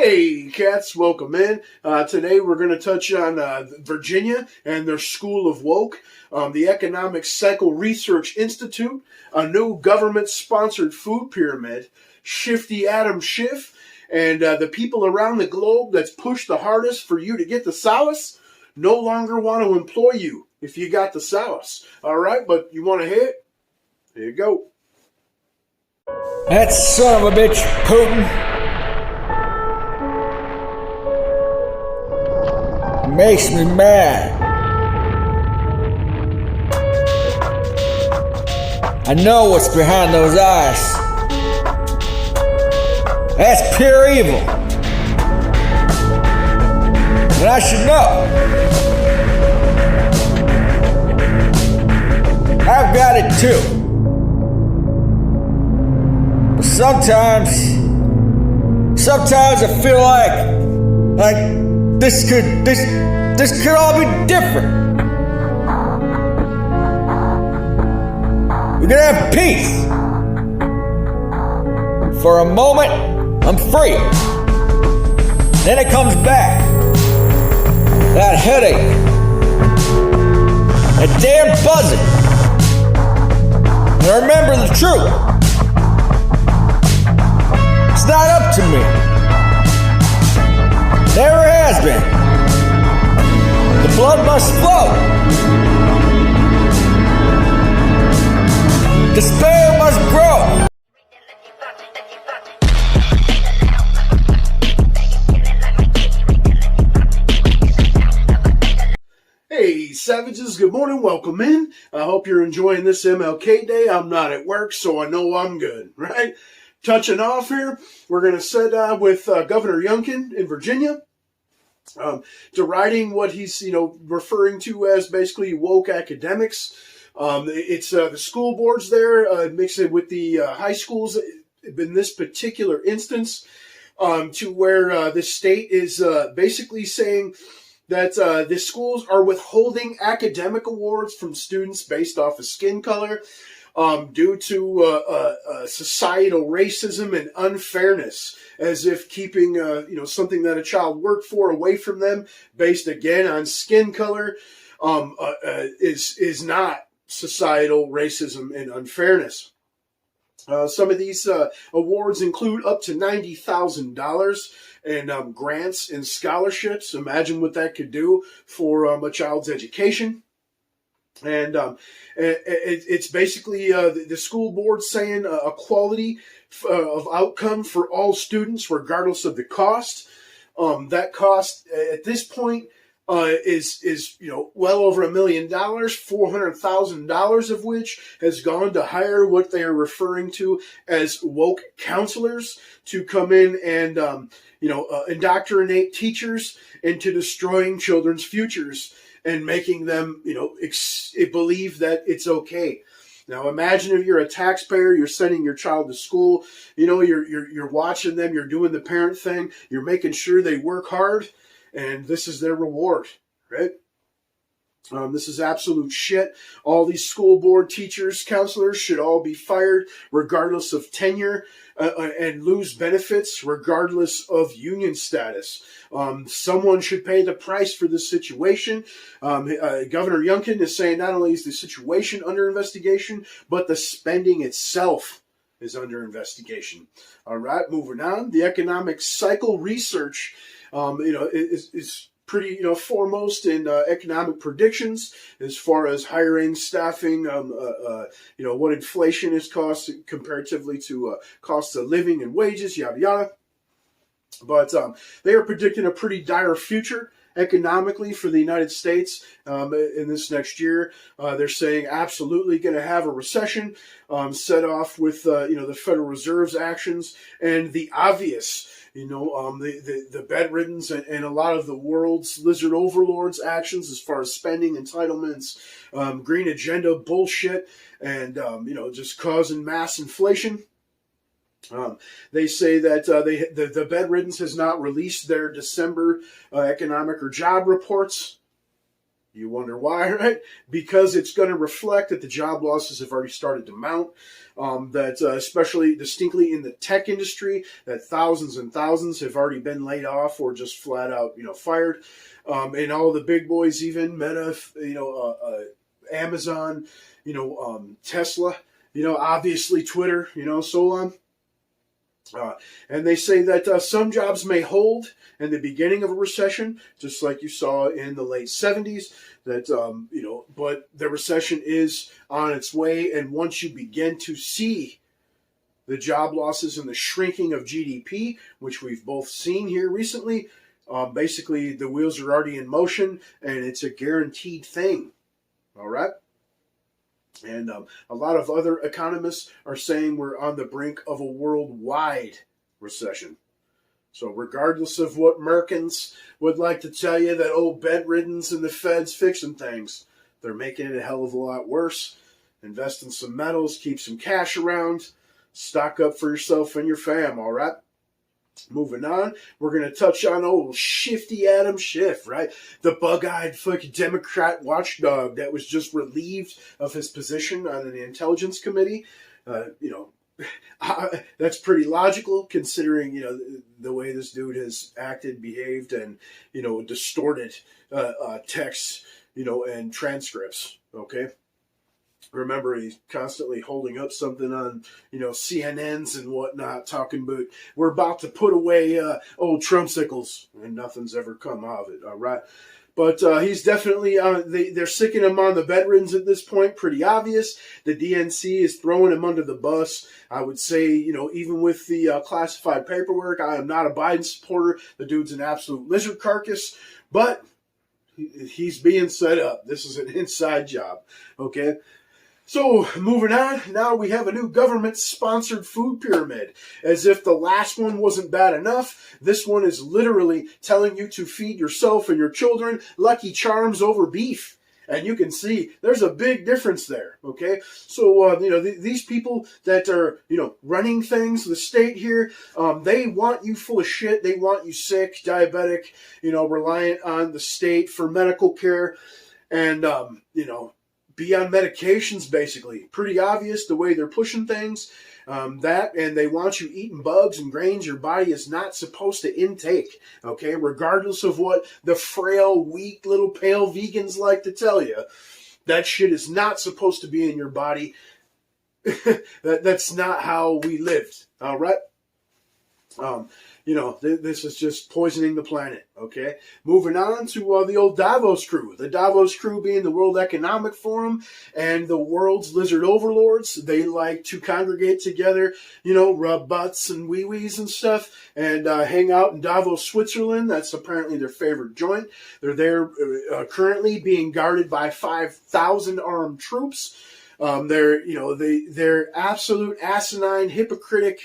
Hey, cats, welcome in. Today we're going to touch on Virginia and their school of woke, the Economic Cycle Research Institute, a new government-sponsored food pyramid, Shifty Adam Schiff, and the people around the globe that's pushed the hardest for you to get the solace no longer want to employ you if you got the solace. All right, but you want to hit? Here you go. That son of a bitch, Putin. Makes me mad. I know what's behind those eyes. That's pure evil. And I should know. I've got it too. But sometimes I feel like this could all be different. We're gonna have peace. For a moment, I'm free. Then it comes back. That headache. That damn buzzing. And I remember the truth. It's not up to me. Never has been. The blood must flow. Despair must grow. Hey, savages, good morning, welcome in. I hope you're enjoying this MLK Day. I'm not at work, so I know I'm good, right? Touching off here, we're going to set with Governor Youngkin in Virginia. Deriding what he's, referring to as basically woke academics. It's the school boards there, mixed it with the high schools in this particular instance, to where the state is basically saying that the schools are withholding academic awards from students based off of skin color due to societal racism and unfairness, as if keeping something that a child worked for away from them based again on skin color is not societal racism and unfairness. Some of these awards include up to $90,000 in grants and scholarships. Imagine what that could do for a child's education. And it's basically the school board saying a quality of outcome for all students, regardless of the cost. That cost at this point is well over $1 million, $400,000 of which has gone to hire what they are referring to as woke counselors to come in and indoctrinate teachers into destroying children's futures and making them, believe that it's okay. Now, imagine if you're a taxpayer, you're sending your child to school, you're watching them, you're doing the parent thing, you're making sure they work hard, and this is their reward, right? This is absolute shit. All these school board teachers, counselors should all be fired regardless of tenure and lose benefits regardless of union status. Someone should pay the price for this situation. Governor Youngkin is saying not only is the situation under investigation, but the spending itself is under investigation. All right, moving on. The Economic Cycle Research, is pretty, foremost in economic predictions as far as hiring, staffing, what inflation is cost comparatively to costs of living and wages, yada, yada. But they are predicting a pretty dire future economically for the United States in this next year. They're saying absolutely going to have a recession, set off with, the Federal Reserve's actions and the obvious, the bedriddens and a lot of the world's lizard overlords' actions as far as spending, entitlements, green agenda bullshit, and, just causing mass inflation. They say that the bedriddens has not released their December economic or job reports You wonder why, right? Because it's going to reflect that the job losses have already started to mount. Especially distinctly in the tech industry, that thousands and thousands have already been laid off or just flat out, fired. And all the big boys, even Meta, Amazon, Tesla, obviously Twitter, so on. And they say that some jobs may hold in the beginning of a recession, just like you saw in the late 70s, but the recession is on its way. And once you begin to see the job losses and the shrinking of GDP, which we've both seen here recently, basically the wheels are already in motion and it's a guaranteed thing. All right. And a lot of other economists are saying we're on the brink of a worldwide recession. So regardless of what Merkins would like to tell you, that bedriddens and the Fed's fixing things, they're making it a hell of a lot worse. Invest in some metals, keep some cash around, stock up for yourself and your fam, all right? Moving on, we're going to touch on old Shifty Adam Schiff, right? The bug-eyed fucking Democrat watchdog that was just relieved of his position on the Intelligence Committee. That's pretty logical considering, the way this dude has acted, behaved, and, distorted texts, and transcripts, okay? Remember, he's constantly holding up something on, CNNs and whatnot, talking about we're about to put away old Trumpsicles, and nothing's ever come of it, all right? But he's definitely, they're sicking him on the veterans at this point, pretty obvious. The DNC is throwing him under the bus. I would say, even with the classified paperwork, I am not a Biden supporter. The dude's an absolute lizard carcass, but he's being set up. This is an inside job, okay? So, moving on, now we have a new government-sponsored food pyramid. As if the last one wasn't bad enough, this one is literally telling you to feed yourself and your children Lucky Charms over beef. And you can see there's a big difference there, okay? So, these people that are, running things, the state here, they want you full of shit. They want you sick, diabetic, reliant on the state for medical care. And, be on medications, basically. Pretty obvious the way they're pushing things. And they want you eating bugs and grains your body is not supposed to intake, okay? Regardless of what the frail, weak, little pale vegans like to tell you. That shit is not supposed to be in your body. That's not how we lived, all right? This is just poisoning the planet, okay? Moving on to the old Davos crew. The Davos crew being the World Economic Forum and the world's lizard overlords. They like to congregate together, rub butts and wee-wees and stuff, and hang out in Davos, Switzerland. That's apparently their favorite joint. They're there currently being guarded by 5,000 armed troops. They're absolute asinine, hypocritic,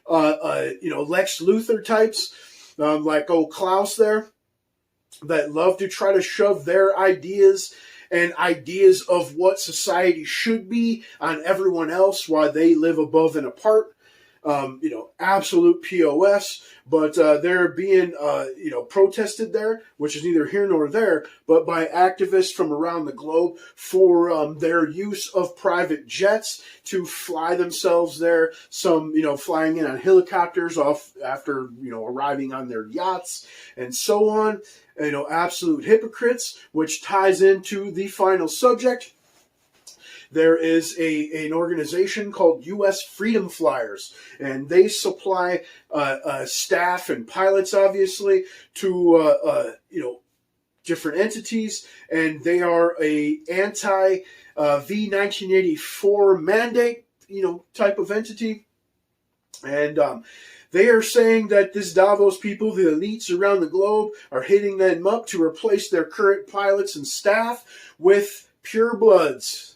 Lex Luthor types, like old Klaus there, that love to try to shove their ideas and ideas of what society should be on everyone else while they live above and apart. Absolute POS, but they're being, protested there, which is neither here nor there, but by activists from around the globe for their use of private jets to fly themselves there. Some, flying in on helicopters off after, arriving on their yachts and so on. Absolute hypocrites, which ties into the final subject. There is an organization called U.S. Freedom Flyers, and they supply staff and pilots, obviously, to different entities, and they are a anti V1984 mandate, type of entity, and they are saying that this Davos people, the elites around the globe, are hitting them up to replace their current pilots and staff with purebloods.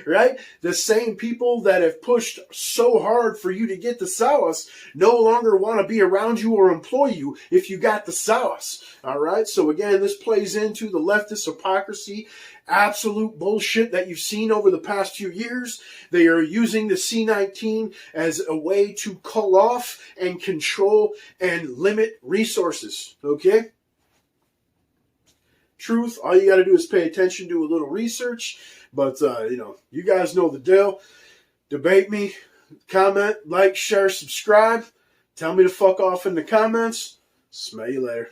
Right? The same people that have pushed so hard for you to get the sauce no longer want to be around you or employ you if you got the sauce. All right? So again, this plays into the leftist hypocrisy, absolute bullshit that you've seen over the past few years. They are using the C-19 as a way to cull off and control and limit resources. Okay? truth. All you got to do is pay attention, do a little research. But, you guys know the deal. Debate me, comment, like, share, subscribe. Tell me to fuck off in the comments. Smell you later.